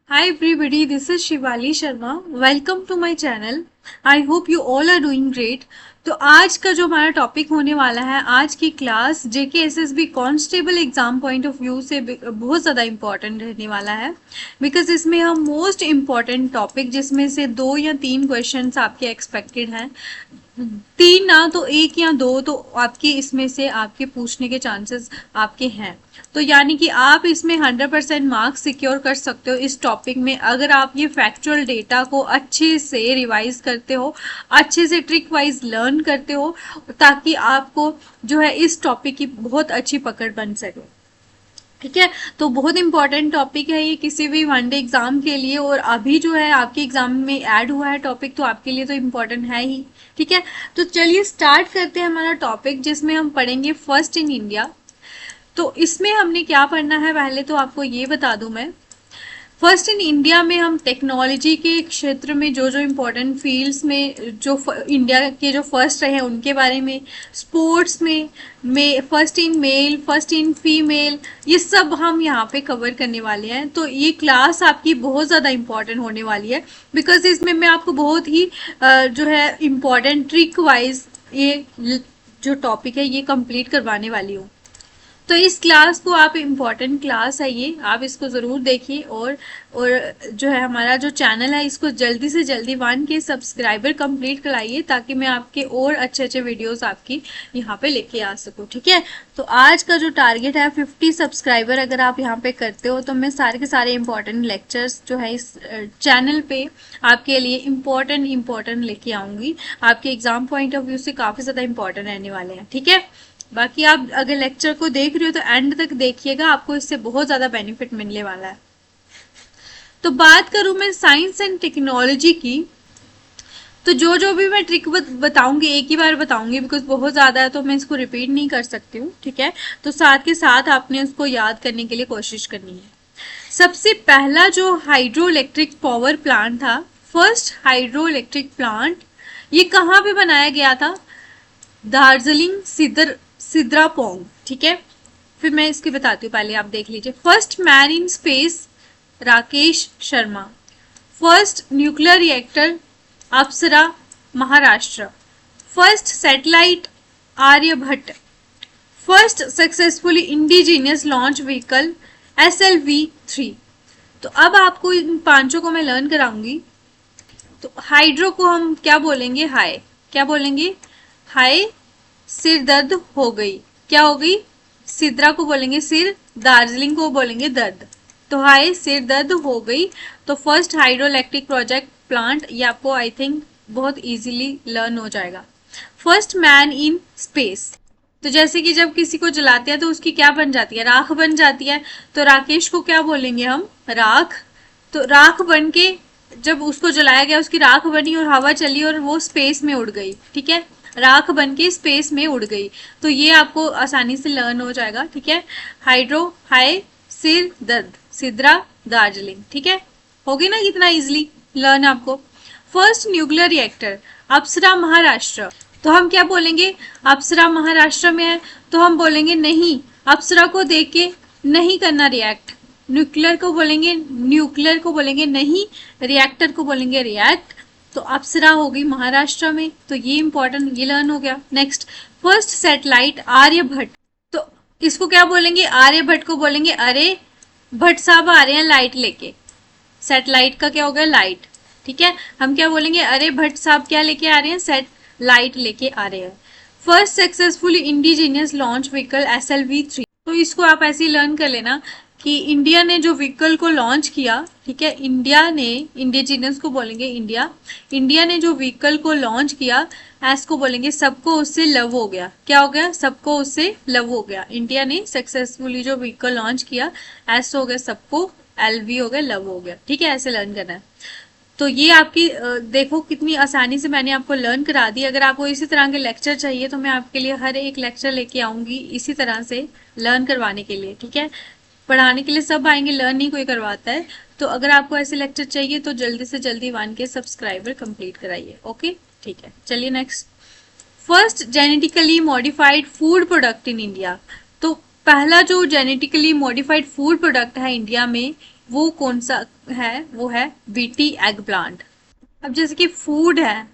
Hi everybody, this is Shivali Sharma. Welcome to my channel. I hope you all are doing great. तो आज का जो हमारा topic होने वाला है, आज की class JKSSB constable exam point of view से बहुत ज़्यादा इम्पॉर्टेंट रहने वाला है। बिकॉज इसमें हम मोस्ट इम्पॉर्टेंट टॉपिक जिसमें से 2 या 3 क्वेश्चंस आपके एक्सपेक्टेड हैं, 3 ना तो 1 या 2 तो आपके इसमें से आपके पूछने के चांसेस आपके हैं। तो यानी कि आप इसमें 100% मार्क्स सिक्योर कर सकते हो इस टॉपिक में, अगर आप ये फैक्चुअल डेटा को अच्छे से रिवाइज करते हो, अच्छे से ट्रिक वाइज लर्न करते हो, ताकि आपको जो है इस टॉपिक की बहुत अच्छी पकड़ बन सके। ठीक है, तो बहुत इंपॉर्टेंट टॉपिक है ये किसी भी वनडे एग्जाम के लिए, और अभी जो है आपके एग्जाम में ऐड हुआ है टॉपिक, तो आपके लिए तो इम्पोर्टेंट है ही। ठीक है, तो चलिए स्टार्ट करते हैं हमारा टॉपिक, जिसमें हम पढ़ेंगे फर्स्ट इन इंडिया। तो इसमें हमने क्या पढ़ना है, पहले तो आपको ये बता दूं मैं। फर्स्ट इन इंडिया में हम टेक्नोलॉजी के क्षेत्र में जो जो इम्पोर्टेंट फील्ड्स में जो इंडिया के जो फर्स्ट रहे हैं उनके बारे में, स्पोर्ट्स में first in male, first in female, ये सब हम यहाँ पे कवर करने वाले हैं। तो ये क्लास आपकी बहुत ज़्यादा इम्पोर्टेंट होने वाली है, बिकॉज इसमें मैं आपको बहुत ही जो है इम्पोर्टेंट ट्रिक वाइज ये जो टॉपिक है ये कंप्लीट करवाने वाली हूँ। तो इस क्लास को आप इम्पॉर्टेंट क्लास है ये, आप इसको ज़रूर देखिए। और जो है हमारा जो चैनल है इसको जल्दी से जल्दी 1K सब्सक्राइबर कंप्लीट कराइए, ताकि मैं आपके और अच्छे अच्छे वीडियोस आपकी यहाँ पे लेके आ सकूँ। ठीक है, तो आज का जो टारगेट है 50 सब्सक्राइबर अगर आप यहाँ पे करते हो, तो मैं सारे के सारे इम्पॉर्टेंट लेक्चर्स जो है इस चैनल पे आपके लिए इम्पॉर्टेंट लेके आऊँगी। आपके एग्जाम पॉइंट ऑफ व्यू से काफ़ी ज़्यादा इम्पॉर्टेंट रहने वाले हैं। ठीक है, बाकी आप अगर लेक्चर को देख रहे हो तो एंड तक देखिएगा, आपको इससे बहुत ज़्यादा बेनिफिट मिलने वाला है। तो बात करूं मैं साइंस एंड टेक्नोलॉजी की, तो जो जो भी मैं ट्रिक बताऊंगी एक ही बार बताऊंगी, बिकॉज बहुत ज़्यादा है तो मैं इसको रिपीट नहीं कर सकती हूँ। ठीक है, तो साथ के साथ आपने उसको याद करने के लिए कोशिश करनी है। सबसे पहला जो हाइड्रो इलेक्ट्रिक पावर प्लांट था, फर्स्ट हाइड्रो इलेक्ट्रिक प्लांट, ये कहाँ पे बनाया गया था? दार्जिलिंग सिद्रापोंग। ठीक है, फिर मैं इसकी बताती हूँ, पहले आप देख लीजिए। First man in space Rakesh Sharma. First nuclear reactor Apsara Maharashtra. First satellite Aryabhata. First successfully indigenous launch vehicle SLV-3। तो अब आपको इन पांचों को मैं लर्न कराऊंगी। तो हाइड्रो को हम क्या बोलेंगे? हाय। क्या बोलेंगे? हाय सिर दर्द हो गई। क्या हो गई? सिद्रा को बोलेंगे सिर, दार्जिलिंग को बोलेंगे दर्द। तो हाय सिर दर्द हो गई। तो first hydro electric project plant, ये आपको आई थिंक बहुत इजीली लर्न हो जाएगा। फर्स्ट मैन इन स्पेस, तो जैसे कि जब किसी को जलाते हैं तो उसकी क्या बन जाती है? राख बन जाती है। तो राकेश को क्या बोलेंगे हम? राख। तो राख बन के जब उसको जलाया गया, उसकी राख बनी और हवा चली और वो स्पेस में उड़ गई। ठीक है, राख बन के स्पेस में उड़ गई। तो ये आपको आसानी से लर्न हो जाएगा। ठीक है, हाइड्रो हाय सिर दर्द, सिद्रा दार्जिलिंग। ठीक है, होगी ना कितना इजिली लर्न आपको। First nuclear reactor Apsara Maharashtra, तो हम क्या बोलेंगे? अप्सरा महाराष्ट्र में है तो हम बोलेंगे नहीं, अप्सरा को देख के नहीं करना रिएक्ट। न्यूक्लियर को बोलेंगे नहीं, रिएक्टर को बोलेंगे रिएक्ट। तो अप्सरा हो गई महाराष्ट्र में, तो ये इंपॉर्टेंट, ये लर्न हो गया। नेक्स्ट, फर्स्ट सैटेलाइट आर्यभट्ट, तो इसको क्या बोलेंगे? आर्यभट्ट को बोलेंगे अरे भट्ट साहब आ रहे हैं लाइट लेके। सैटेलाइट का क्या हो गया? लाइट। ठीक है, हम क्या बोलेंगे? अरे भट्ट साहब क्या लेके आ रहे हैं? सैटेलाइट लेके आ रहे हैं। First successfully indigenous launch vehicle SLV-3, तो इसको आप ऐसे ही लर्न कर लेना कि इंडिया ने जो व्हीकल को लॉन्च किया, ठीक है, इंडिया ने, इंडिजीनियस को बोलेंगे इंडिया ने जो व्हीकल को लॉन्च किया, एस को बोलेंगे सबको उससे लव हो गया। क्या हो गया? सबको उससे लव हो गया। इंडिया ने सक्सेसफुली जो व्हीकल लॉन्च किया, एस हो गया सबको, LV हो गया लव हो गया। ठीक है, ऐसे लर्न करना है। तो ये आपकी देखो कितनी आसानी से मैंने आपको लर्न करा दी। अगर आपको इसी तरह के लेक्चर चाहिए तो मैं आपके लिए हर एक लेक्चर लेके आऊंगी इसी तरह से लर्न करवाने के लिए। ठीक है, पढ़ाने के लिए सब आएंगे, लर्न नहीं कोई करवाता है। तो अगर आपको ऐसे लेक्चर चाहिए तो जल्दी से जल्दी 1K सब्सक्राइबर कंप्लीट कराइए। ओके, ठीक है, चलिए next. First genetically modified food product in India, तो पहला जो जेनेटिकली मॉडिफाइड फूड प्रोडक्ट है इंडिया में, वो कौन सा है? वो है बीटी एग प्लांट। अब जैसे कि फूड है,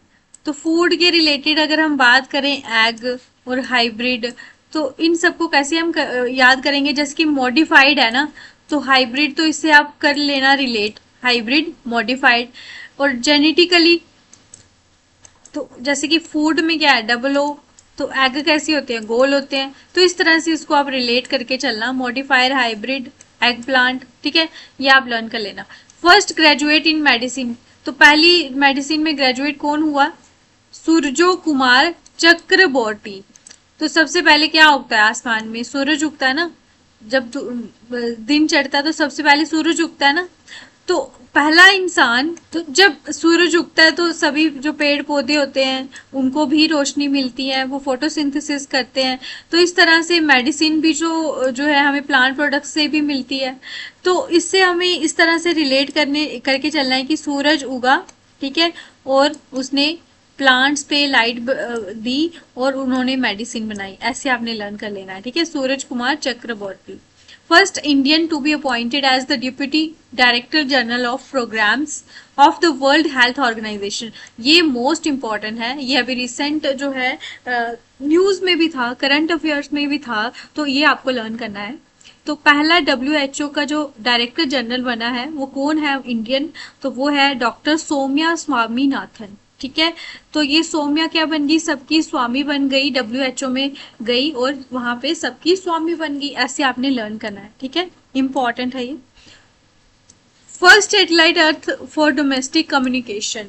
तो फूड के रिलेटेड अगर हम बात करें एग और हाइब्रिड, तो इन सबको कैसे हम याद करेंगे? जैसे कि मॉडिफाइड है ना, तो हाइब्रिड तो इससे आप कर लेना रिलेट, हाइब्रिड मॉडिफाइड। और जेनेटिकली, तो जैसे कि फूड में क्या है? Double O. तो एग कैसे होते हैं? गोल होते हैं। तो इस तरह से इसको आप रिलेट करके चलना, मॉडिफायर, हाइब्रिड, एग प्लांट। ठीक है, ये आप लर्न कर लेना। फर्स्ट ग्रेजुएट इन मेडिसिन, तो पहली मेडिसिन में ग्रेजुएट कौन हुआ? सूरजो कुमार चक्रबोर्टी। तो सबसे पहले क्या उगता है आसमान में? सूरज उगता है ना, जब दिन चढ़ता है तो सबसे पहले सूरज उगता है ना। तो पहला इंसान, तो जब सूरज उगता है तो सभी जो पेड़ पौधे होते हैं उनको भी रोशनी मिलती है, वो फोटोसिंथेसिस करते हैं। तो इस तरह से मेडिसिन भी जो जो है हमें प्लांट प्रोडक्ट से भी मिलती है। तो इससे हमें इस तरह से रिलेट करने करके चलना है कि सूरज उगा, ठीक है, और उसने प्लांट्स पे लाइट दी और उन्होंने मेडिसिन बनाई, ऐसे आपने लर्न कर लेना है। ठीक है, Suraj Kumar Chakraborty. First Indian to be appointed as the deputy director general of programmes of the world health organisation. ये मोस्ट इंपॉर्टेंट है, ये अभी रिसेंट जो है न्यूज में भी था, करंट अफेयर्स में भी था, तो ये आपको लर्न करना है। तो पहला WHO का जो डायरेक्टर जनरल बना है वो कौन है इंडियन? तो वो है डॉक्टर सौम्या स्वामीनाथन। ठीक है, तो ये सौम्या क्या बन गई? सबकी स्वामी बन गई, WHO में गई और वहां पे सबकी स्वामी बन गई, ऐसे आपने लर्न करना है। ठीक है, इंपॉर्टेंट है ये। First satellite earth for domestic communication,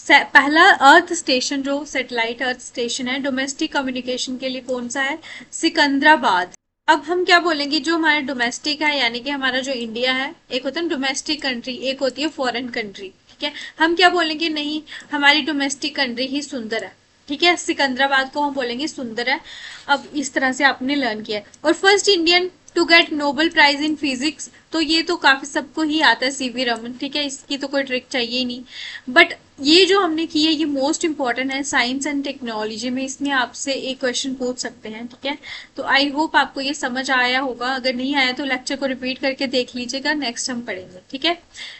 पहला अर्थ स्टेशन जो सैटेलाइट अर्थ स्टेशन है डोमेस्टिक कम्युनिकेशन के लिए कौन सा है? सिकंदराबाद। अब हम क्या बोलेंगे? जो हमारा डोमेस्टिक है, यानी कि हमारा जो इंडिया है, एक होता है डोमेस्टिक कंट्री, एक होती है फॉरेन कंट्री। ठीक है, हम क्या बोलेंगे? नहीं, हमारी डोमेस्टिक कंट्री ही सुंदर है। ठीक है, सिकंदराबाद को हम बोलेंगे सुंदर है। अब इस तरह से आपने लर्न किया। और first Indian to get Nobel prize in physics, तो ये तो काफी सबको ही आता है, CV रमन। ठीक है, इसकी तो कोई ट्रिक चाहिए ही नहीं। बट ये जो हमने की है ये मोस्ट इंपॉर्टेंट है साइंस एंड टेक्नोलॉजी में, इसमें आपसे एक क्वेश्चन पूछ सकते हैं। ठीक है, तो आई होप आपको ये समझ आया होगा, अगर नहीं आया तो लेक्चर को रिपीट करके देख लीजिएगा, नेक्स्ट हम पढ़ेंगे। ठीक है,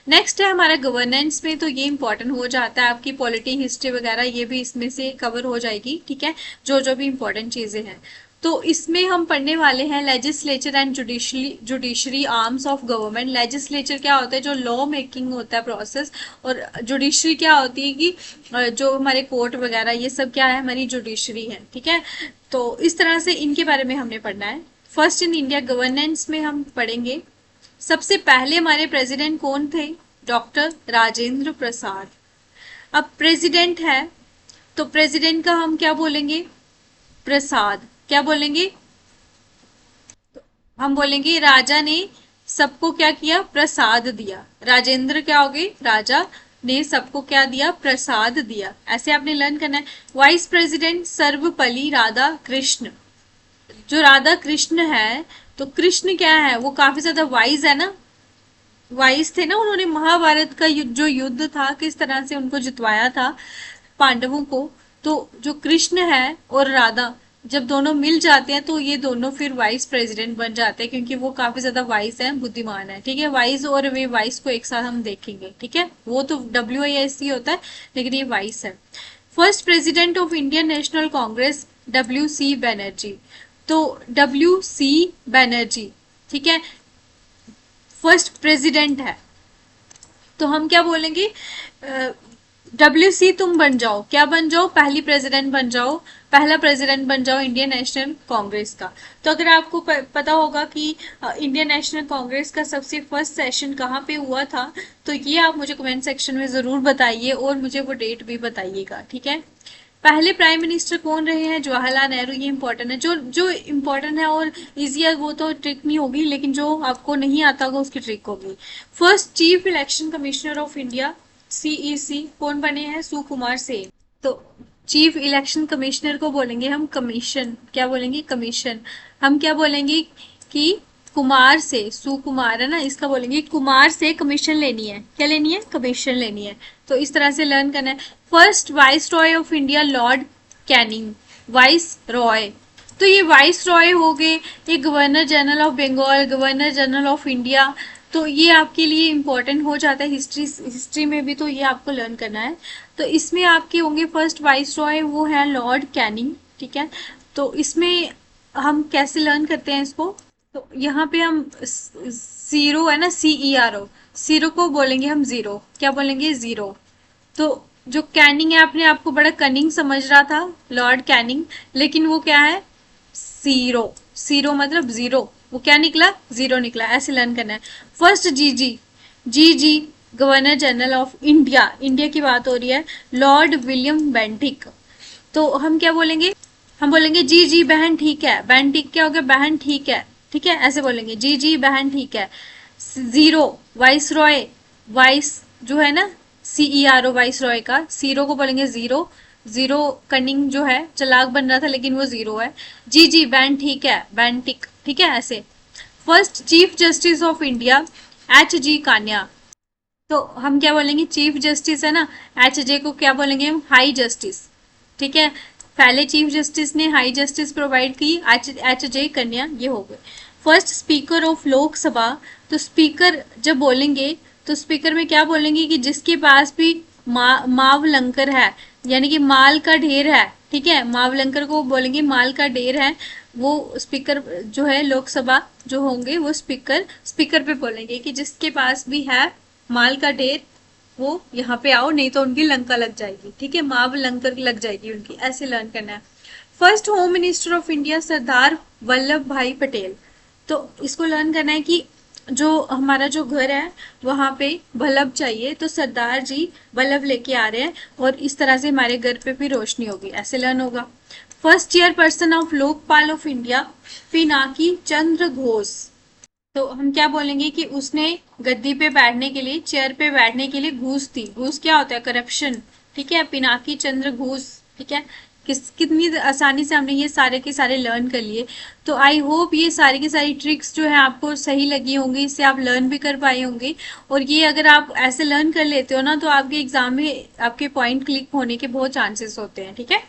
नेक्स्ट है हमारा गवर्नेंस में, तो ये इंपॉर्टेंट हो जाता है, आपकी पॉलिटी, हिस्ट्री वगैरह ये भी इसमें से कवर हो जाएगी। ठीक है, जो जो भी इंपॉर्टेंट चीजें हैं, तो इसमें हम पढ़ने वाले हैं legislature and judiciary arms of government. Legislature क्या होता है? जो लॉ मेकिंग होता है प्रोसेस, और जुडिशरी क्या होती है कि जो हमारे कोर्ट वगैरह ये सब क्या है? हमारी जुडिशरी है। ठीक है, तो इस तरह से इनके बारे में हमने पढ़ना है। फर्स्ट इन इंडिया गवर्नेंस में हम पढ़ेंगे, सबसे पहले हमारे प्रेसिडेंट कौन थे? डॉक्टर राजेंद्र प्रसाद। अब प्रेसिडेंट है, तो प्रेसिडेंट का हम क्या बोलेंगे? प्रसाद। क्या बोलेंगे? हम बोलेंगे राजा ने सबको क्या किया? प्रसाद दिया। राजेंद्र क्या हो गए? राजा ने सबको क्या दिया? प्रसाद दिया। ऐसे आपने लर्न करना है। Vice president Sarvepalli Radha Krishna. जो राधा कृष्ण है, तो कृष्ण क्या है? वो काफी ज्यादा वाइज है ना, वाइस थे ना, उन्होंने महाभारत का जो युद्ध था किस तरह से उनको जितवाया था पांडवों को। तो जो कृष्ण है और राधा जब दोनों मिल जाते हैं तो ये दोनों फिर वाइस प्रेसिडेंट बन जाते हैं, क्योंकि वो काफी ज्यादा वाइस है, बुद्धिमान है। ठीक है, वाइस और वे वाइस को एक साथ हम देखेंगे। ठीक है, वो तो WISC होता है, लेकिन ये वाइस है। First president of Indian national Congress WC Banerjee. तो WC बनर्जी, ठीक है, फर्स्ट प्रेसिडेंट है। तो हम क्या बोलेंगे? WC तुम बन जाओ, क्या बन जाओ? पहली प्रेसिडेंट बन जाओ, पहला प्रेसिडेंट बन जाओ इंडियन नेशनल कांग्रेस का। तो अगर आपको पता होगा कि इंडियन नेशनल कांग्रेस का सबसे फर्स्ट सेशन कहाँ पे हुआ था, तो ये आप मुझे कमेंट सेक्शन में जरूर बताइए और मुझे वो डेट भी बताइएगा। ठीक है, पहले प्राइम मिनिस्टर कौन रहे हैं? जवाहरलाल नेहरू। ये इंपॉर्टेंट है, जो जो इंपॉर्टेंट है और इजी है वो तो ट्रिक नहीं होगी, लेकिन जो आपको नहीं आता होगा उसकी ट्रिक होगी। First chief election commissioner of India CEC कौन बने हैं? सुकुमार सेन। तो चीफ इलेक्शन कमिश्नर को बोलेंगे हम कमीशन। क्या बोलेंगे? कमीशन। हम क्या बोलेंगे कि कुमार से, सुकुमार है ना, इसका बोलेंगे कुमार से कमीशन लेनी है। क्या लेनी है? कमीशन लेनी है। तो इस तरह से लर्न करना है। First viceroy of India lord Canning. Viceroy, तो ये वाइस रॉय हो गए, ये governor general of Bengal, governor general of India, तो ये आपके लिए इम्पोर्टेंट हो जाता है हिस्ट्री में भी, तो ये आपको लर्न करना है। तो इसमें आपके होंगे फर्स्ट वाइस रॉय, वो है लॉर्ड कैनिंग, ठीक है। तो इसमें हम कैसे लर्न करते हैं इसको, तो यहाँ पे हम जीरो है ना, CERO, जीरो को बोलेंगे हम जीरो, क्या बोलेंगे, जीरो। तो जो कैनिंग है, आपने आपको बड़ा कनिंग समझ रहा था लॉर्ड कैनिंग, लेकिन वो क्या है, जीरो। जीरो मतलब जीरो, वो क्या निकला, जीरो निकला, ऐसे लर्न करना है। फर्स्ट जी governor general of India, India की बात हो रही है, लॉर्ड विलियम बेंटिक। तो हम क्या बोलेंगे, हम बोलेंगे जी बहन ठीक है, बेंटिक क्या हो गया, बहन ठीक है, ठीक है, ऐसे बोलेंगे जी बहन ठीक है। जीरो वाइस रॉय, वाइस जो है ना, CERO वाइस रॉय का, सीरो को बोलेंगे जीरो, जीरो कनिंग जो है, चालाक बन रहा था लेकिन वो जीरो है। जी बैन ठीक है, बैन टिक, ठीक है, ऐसे। First chief justice of India, HG कान्या। तो हम क्या बोलेंगे, चीफ जस्टिस है ना, HJ को क्या बोलेंगे हम, हाई जस्टिस, ठीक है। पहले चीफ जस्टिस ने हाई जस्टिस प्रोवाइड की, HJ कन्या, ये हो गए। फर्स्ट स्पीकर ऑफ लोकसभा, तो स्पीकर जब बोलेंगे तो स्पीकर में क्या बोलेंगे कि जिसके पास भी मावलंकर है, यानी कि माल का ढेर है, ठीक है, मावलंकर को बोलेंगे माल का ढेर है, वो स्पीकर जो है लोकसभा जो होंगे वो स्पीकर, स्पीकर पे बोलेंगे कि जिसके पास भी है माल का ढेर, वो यहाँ पे आओ, नहीं तो उनकी लंका लग जाएगी, ठीक है, माव लंकर लग जाएगी उनकी, ऐसे लर्न करना है। First home minister of India, Sardar Vallabhbhai Patel. तो इसको लर्न करना है कि जो हमारा जो घर है वहां पे बल्ब चाहिए, तो सरदार जी बल्ब लेके आ रहे हैं, और इस तरह से हमारे घर पे भी रोशनी होगी, ऐसे लर्न होगा। First chairperson of Lokpal of India, Pinaki Chandra Ghosh. तो हम क्या बोलेंगे कि उसने गद्दी पे बैठने के लिए, चेयर पे बैठने के लिए घूस दी, घूस क्या होता है, करप्शन, ठीक है, पिनाकी चंद्र घूस, ठीक है। कितनी आसानी से हमने ये सारे के सारे लर्न कर लिए। तो आई होप ये सारी की सारी ट्रिक्स जो है आपको सही लगी होंगी, इससे आप लर्न भी कर पाए होंगे, और ये अगर आप ऐसे लर्न कर लेते हो ना, तो आपके एग्जाम में आपके पॉइंट क्लिक होने के बहुत चांसेस होते हैं, ठीक है।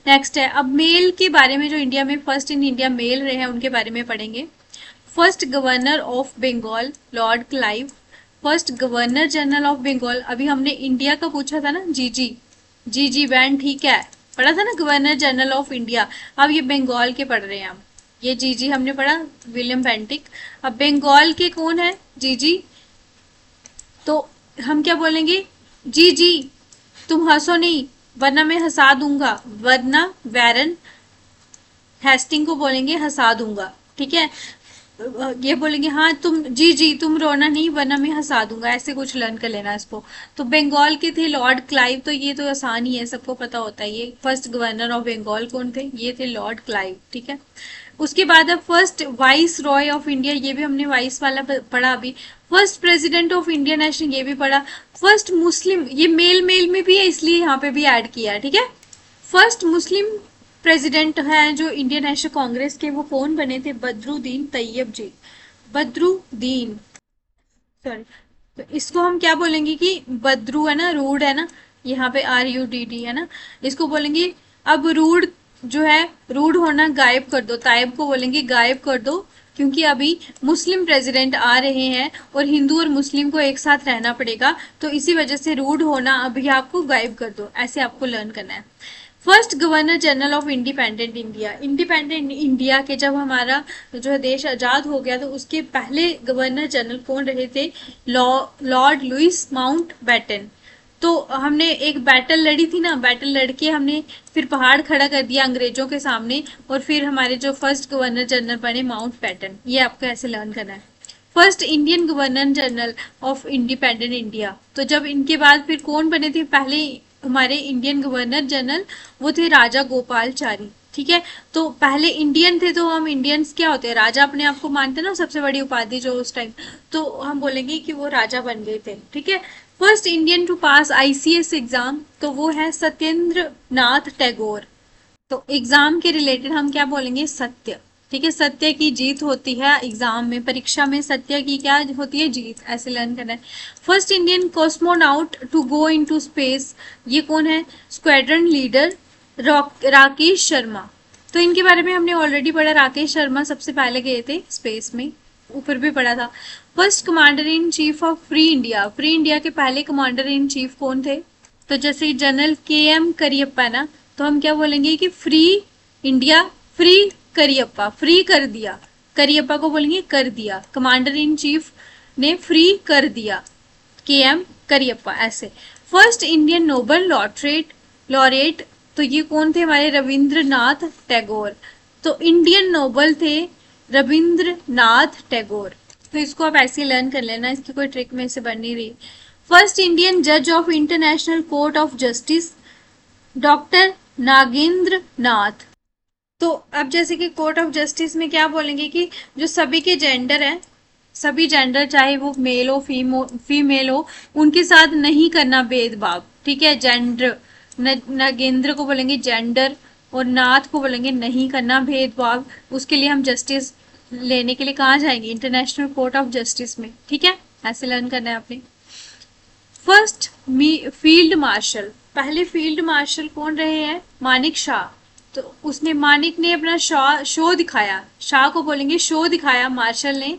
नेक्स्ट है, अब मेल के बारे में, जो इंडिया में फर्स्ट इन इंडिया मेल रहे हैं उनके बारे में पढ़ेंगे। First governor of Bengal, lord Clive. First governor general of Bengal, अभी हमने इंडिया का पूछा था ना, जी बैंड, ठीक है, पढ़ा था ना, गवर्नर जनरल ऑफ इंडिया। अब ये बंगाल के पढ़ रहे हैं हम, ये जी हमने पढ़ा, विलियम बेंटिक। अब बंगाल के कौन है, जी, तो हम क्या बोलेंगे, जी तुम हंसो नहीं वरना मैं हंसा दूंगा, वरना वैरन हेस्टिंग को बोलेंगे हंसा दूंगा, ठीक है। ये बोलेंगे हाँ तुम जी तुम रोना नहीं वरना मैं हंसा दूंगा, ऐसे कुछ लर्न कर लेना इसको। तो बंगाल के थे लॉर्ड क्लाइव, तो ये तो आसान ही है, सबको पता होता है, ये फर्स्ट गवर्नर ऑफ बंगाल कौन थे, ये थे लॉर्ड क्लाइव, ठीक है। उसके बाद अब first viceroy of India, ये भी हमने वाइस वाला पढ़ा अभी। First president of Indian national, ये भी पढ़ा। फर्स्ट मुस्लिम, ये मेल मेल में भी है इसलिए यहाँ पे भी ऐड किया है, ठीक है। फर्स्ट मुस्लिम प्रेसिडेंट हैं जो इंडियन नेशनल कांग्रेस के, वो कौन बने थे, बदरुद्दीन तैयब जी, बदरुद्दीन, सॉरी। तो इसको हम क्या बोलेंगे कि बद्रू है ना, रूड है ना, यहाँ पे RUDD है ना, इसको बोलेंगे। अब रूड जो है, रूड होना गायब कर दो, तायब को बोलेंगे गायब कर दो, क्योंकि अभी मुस्लिम प्रेसिडेंट आ रहे हैं और हिंदू और मुस्लिम को एक साथ रहना पड़ेगा, तो इसी वजह से रूड होना अभी आपको गायब कर दो, ऐसे आपको लर्न करना है। First governor general of independent India, independent India के जब हमारा जो है देश आजाद हो गया, तो उसके पहले गवर्नर जनरल कौन रहे थे, लॉर्ड लुइस माउंट बैटन। तो हमने एक बैटल लड़ी थी ना, बैटल लड़के हमने फिर पहाड़ खड़ा कर दिया अंग्रेजों के सामने, और फिर हमारे जो फर्स्ट गवर्नर जनरल बने माउंट बैटन, ये आपको ऐसे लर्न करना है। First Indian governor general of independent India, तो जब इनके बाद फिर कौन बने थे पहले हमारे इंडियन गवर्नर जनरल, वो थे राजा गोपालचारी, ठीक है। तो पहले इंडियन थे, तो हम इंडियंस क्या होते हैं, राजा अपने आप को मानते हैं ना, सबसे बड़ी उपाधि जो उस टाइम, तो हम बोलेंगे कि वो राजा बन गए थे, ठीक है। First Indian to pass ICS exam, तो वो है सत्येंद्र नाथ टैगोर। तो एग्जाम के रिलेटेड हम क्या बोलेंगे, सत्य, ठीक है, सत्य की जीत होती है एग्जाम में, परीक्षा में सत्य की क्या होती है, जीत, ऐसे लर्न करना है। First Indian cosmonaut to go into space, ये कौन है, स्क्वाड्रन लीडर राकेश शर्मा। तो इनके बारे में हमने ऑलरेडी पढ़ा, राकेश शर्मा सबसे पहले गए थे स्पेस में, ऊपर भी पढ़ा था। First commander in chief of free India, free India के पहले कमांडर इन चीफ कौन थे? तो जैसे जनरल KM करियप्पा है ना, तो हम क्या बोलेंगे कि free India, free Cariappa, free कर दिया, करियप्पा को बोलेंगे कर दिया, कमांडर इन चीफ ने फ्री कर दिया, KM करियप्पा ऐसे। फर्स्ट इंडियन नोबेल लॉरेट, तो ये कौन थे? हमारे रविंद्रनाथ टैगोर। तो इंडियन नोबेल थे रविंद्रनाथ टैगोर। तो इसको आप ऐसे लर्न कर लेना, इसकी कोई ट्रिक में से बन नहीं रही। फर्स्ट इंडियन जज of international court of justice, doctor Nagendra Nath. तो अब जैसे कि कोर्ट ऑफ जस्टिस में क्या बोलेंगे कि जो सभी के जेंडर हैं, सभी जेंडर चाहे वो मेल हो फीमेल हो, उनके साथ नहीं करना भेदभाव, ठीक है। जेंडर, नागेंद्र को बोलेंगे जेंडर और नाथ को बोलेंगे नहीं करना भेदभाव। उसके लिए हम जस्टिस लेने के लिए कहाँ जाएंगे? इंटरनेशनल कोर्ट ऑफ जस्टिस में, ठीक है। ऐसे लर्न करना है आपने। फर्स्ट फील्ड मार्शल, पहले फील्ड मार्शल कौन रहे हैं? मानिक शाह। तो उसने, मानिक ने अपना शो दिखाया, शाह को बोलेंगे शो दिखाया, मार्शल ने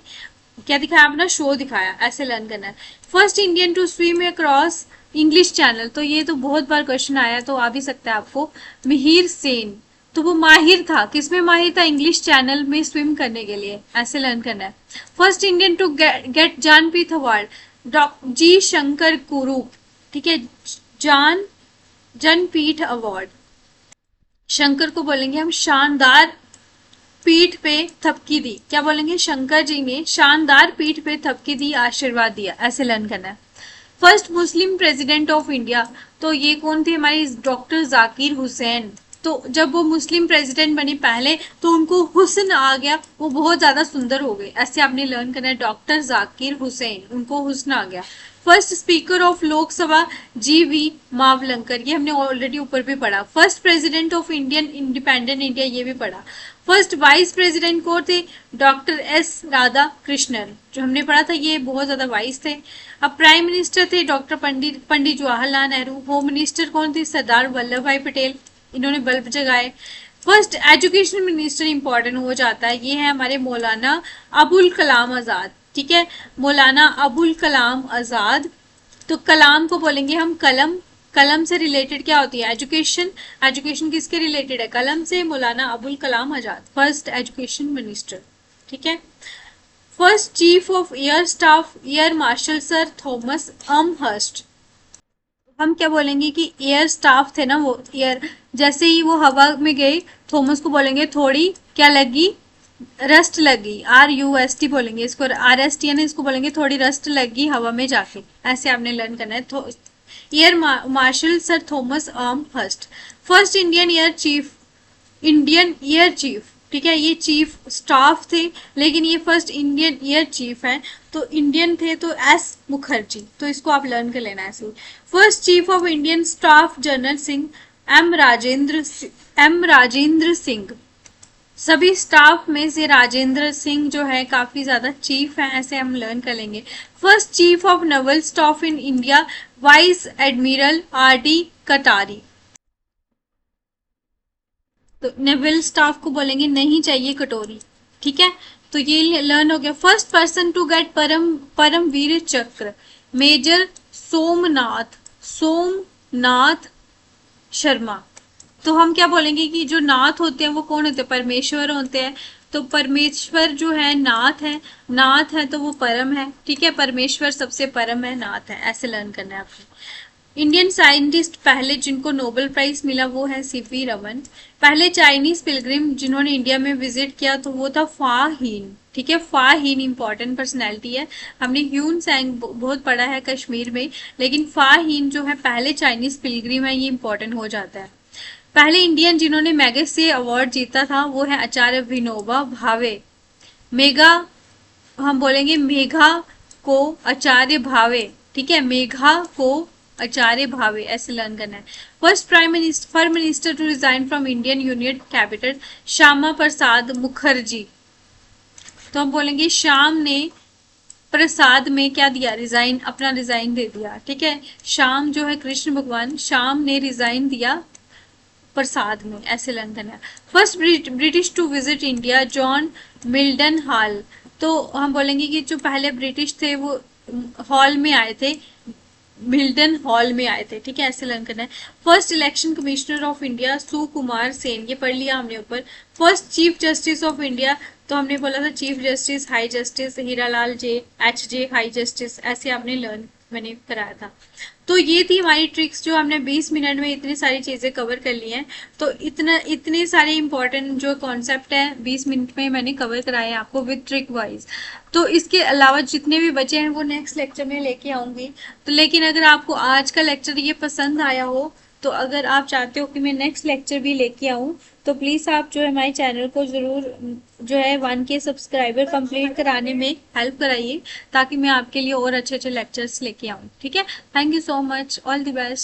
क्या दिखाया? अपना शो दिखाया, ऐसे लर्न करना है। First Indian to swim across English channel, तो ये तो बहुत बार क्वेश्चन आया, तो आ भी सकता है आपको। मिहिर सेन, तो वो माहिर था, किसमें माहिर था? इंग्लिश चैनल में स्विम करने के लिए, ऐसे लर्न करना है। First Indian to get Jnanpith award, G Shankar Kurup, ठीक है, ज्ञानपीठ अवार्ड। शंकर को बोलेंगे हम शानदार पीठ पे थपकी दी, क्या बोलेंगे? शंकर जी ने शानदार पीठ पे थपकी दी, आशीर्वाद दिया, ऐसे लर्न करना है। First Muslim president of India, तो ये कौन थे? हमारे डॉक्टर जाकिर हुसैन। तो जब वो मुस्लिम प्रेसिडेंट बनी पहले, तो उनको हुस्न आ गया, वो बहुत ज्यादा सुंदर हो गए, ऐसे आपने लर्न करना है। डॉक्टर जाकिर हुसैन, उनको हुस्न आ गया। First speaker of Lok Sabha GV Mavalankar, ये हमने ऑलरेडी ऊपर भी पढ़ा। First president of Indian independent India, ये भी पढ़ा। फर्स्ट वाइस प्रेसिडेंट कौन थे? डॉक्टर S राधा कृष्णन, जो हमने पढ़ा था, ये बहुत ज्यादा वाइस थे। अब प्राइम मिनिस्टर थे doctor Pandit Jawaharlal Nehru. Home minister कौन थे? सरदार वल्लभ भाई पटेल, इन्होंने बल्ब जगाए। फर्स्ट एजुकेशन मिनिस्टर इंपॉर्टेंट हो जाता है, ये है हमारे मौलाना अबुल कलाम आजाद, ठीक है, मौलाना अबुल कलाम आजाद। तो कलाम को बोलेंगे हम कलम, कलम से रिलेटेड क्या होती है? एजुकेशन, एजुकेशन किसके रिलेटेड है? कलम से। Maulana Abul Kalam Azad, first education minister, ठीक है। First chief of air staff air marshal sir Thomas Amherst, हम क्या बोलेंगे कि एयर स्टाफ थे ना वो, एयर, जैसे ही वो हवा में गए, थॉमस को बोलेंगे थोड़ी क्या लगी? रस्ट लगी, RUST बोलेंगे इसको, RST है ना, इसको बोलेंगे थोड़ी रस्ट लगी हवा में जाके, ऐसे आपने लर्न करना है। Air marshal sir Thomas Amherst. First Indian air chief, ठीक है, ये चीफ स्टाफ थे, लेकिन ये फर्स्ट इंडियन एयर चीफ है, तो इंडियन थे तो S मुखर्जी, तो इसको आप लर्न कर लेना ऐसे। First chief of Indian staff general Singh M Rajendra Singh. सभी स्टाफ में से राजेंद्र सिंह जो है काफी ज्यादा चीफ है, ऐसे हम लर्न कर लेंगे। First chief of naval staff in India vice admiral RD कटारी। तो नेवल स्टाफ को बोलेंगे नहीं चाहिए कटोरी, ठीक है, तो ये लर्न हो गया। First person to get Param Vir Chakra major Somnath Sharma. तो हम क्या बोलेंगे कि जो नाथ होते हैं वो कौन होते हैं? परमेश्वर होते हैं। तो परमेश्वर जो है नाथ है तो वो परम है, ठीक है, परमेश्वर सबसे परम है, नाथ है, ऐसे लर्न करना है आपको। इंडियन साइंटिस्ट पहले जिनको नोबेल प्राइज मिला वो है CP रमन। पहले चाइनीज पिलग्रिम जिन्होंने इंडिया में विजिट किया तो वो था फा हीन, ठीक है, फा हीन इंपॉर्टेंट पर्सनैलिटी है, हमने ह्यून सैंग बहुत पढ़ा है कश्मीर में, लेकिन फा हीन जो है पहले चाइनीज पिलग्रिम है, ये इंपॉर्टेंट हो जाता है। पहले इंडियन जिन्होंने मैगसेसे अवार्ड जीता था वो है आचार्य विनोबा भावे। मेगा, हम बोलेंगे मेघा को आचार्य भावे, ठीक है, मेघा को आचार्य भावे, ऐसे लर्न करना है। First prime minister to resign from Indian union capital Shyama Prasad Mukherjee. तो हम बोलेंगे श्याम ने प्रसाद में क्या दिया? रिजाइन, अपना रिजाइन दे दिया, ठीक है, श्याम जो है कृष्ण भगवान, श्याम ने रिजाइन दिया प्रसाद में, ऐसे लर्न करना है। First British to visit India John Mildenhall. तो हम बोलेंगे कि जो पहले ब्रिटिश थे वो हॉल में आए थे, मिल्टन हॉल में आए थे, ठीक है, ऐसे लर्न करना है। First election commissioner of India Sukumar Sen, ये पढ़ लिया हमने ऊपर। First chief justice of India, तो हमने बोला था chief justice, high justice Hiralal J, H J, high justice, ऐसे आपने लर्न मैंने कराया था। तो ये थी हमारी ट्रिक्स, जो हमने 20 मिनट में इतनी सारी चीज़ें कवर कर ली हैं। तो इतने सारे इंपॉर्टेंट जो कॉन्सेप्ट है 20 मिनट में मैंने कवर कराए हैं आपको विद ट्रिक वाइज। तो इसके अलावा जितने भी बचे हैं वो नेक्स्ट लेक्चर में लेके आऊंगी। तो लेकिन अगर आपको आज का लेक्चर ये पसंद आया हो, तो अगर आप चाहते हो कि मैं नेक्स्ट लेक्चर भी लेके आऊँ, तो प्लीज़ आप जो है हमारे चैनल को ज़रूर जो है 1K सब्सक्राइबर कंप्लीट कराने में हेल्प कराइए, ताकि मैं आपके लिए और अच्छे अच्छे लेक्चर्स लेके आऊँ, ठीक है। Thank you so much, all the best.